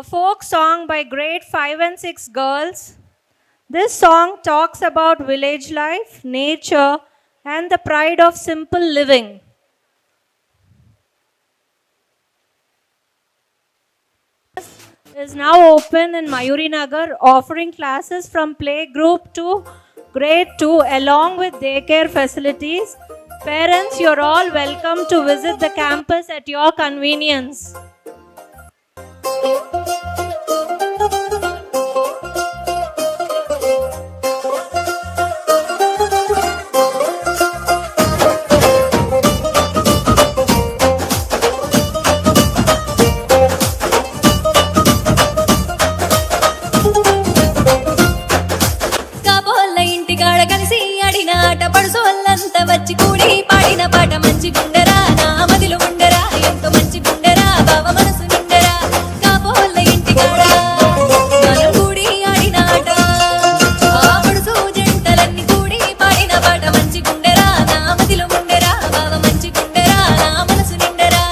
a folk song by grade 5 and 6 girls. This song talks about village life, nature, and the pride of simple living. Is now open in Mayuri Nagar, offering classes from play group to grade 2 along with daycare facilities. Parents, you're all welcome to visit the campus at your convenience. వచ్చి కూడి పాడిన పాట మంచి గుండెరా నా మదిలో ఉండరా ఎంతో మంచి గుండెరా బావ మనసు నిండరా కాబోళ్ళ ఇంటికాడ మనం కూడి ఆడిన ఆట ఆ పడుసు జంటలన్నీ కూడి పాడిన పాట మంచి గుండెరా నా మదిలో ఉండరా బావ మంచి గుండెరా నా మనసు నిండరా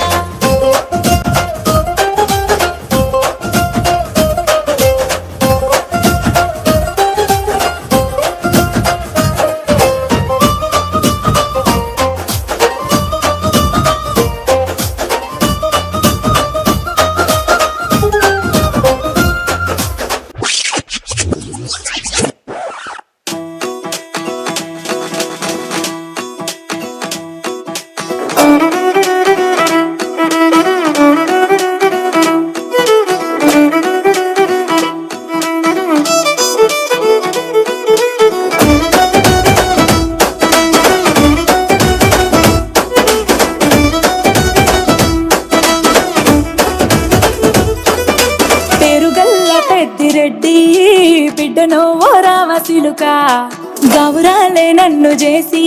రెడ్డి బిడ్డనో ఓ రామశిలుక గౌరాలే నన్ను చేసి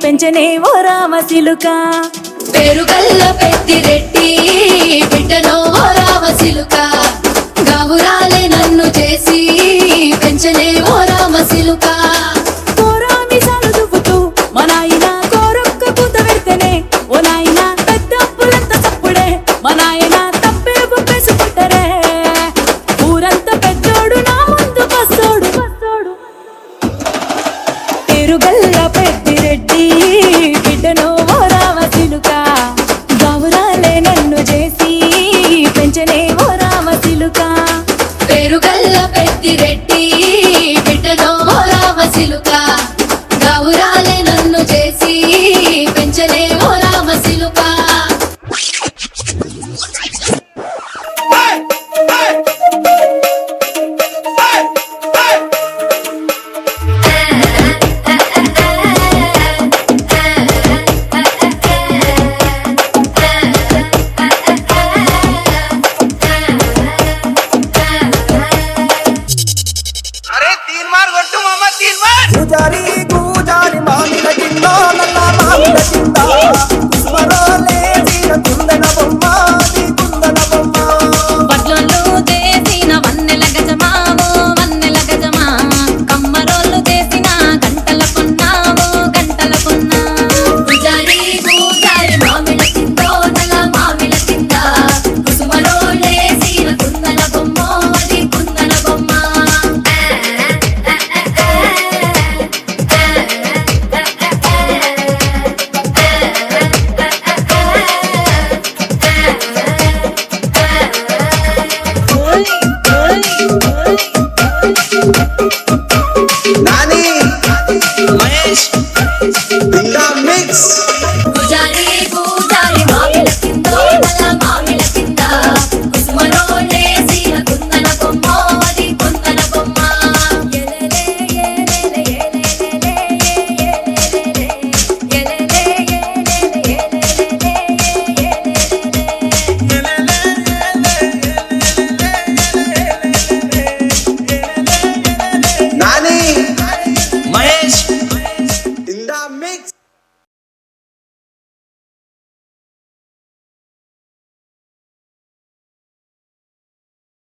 పెంచనే ఓ రామశిలుక పేరు గల్ల పెద్ది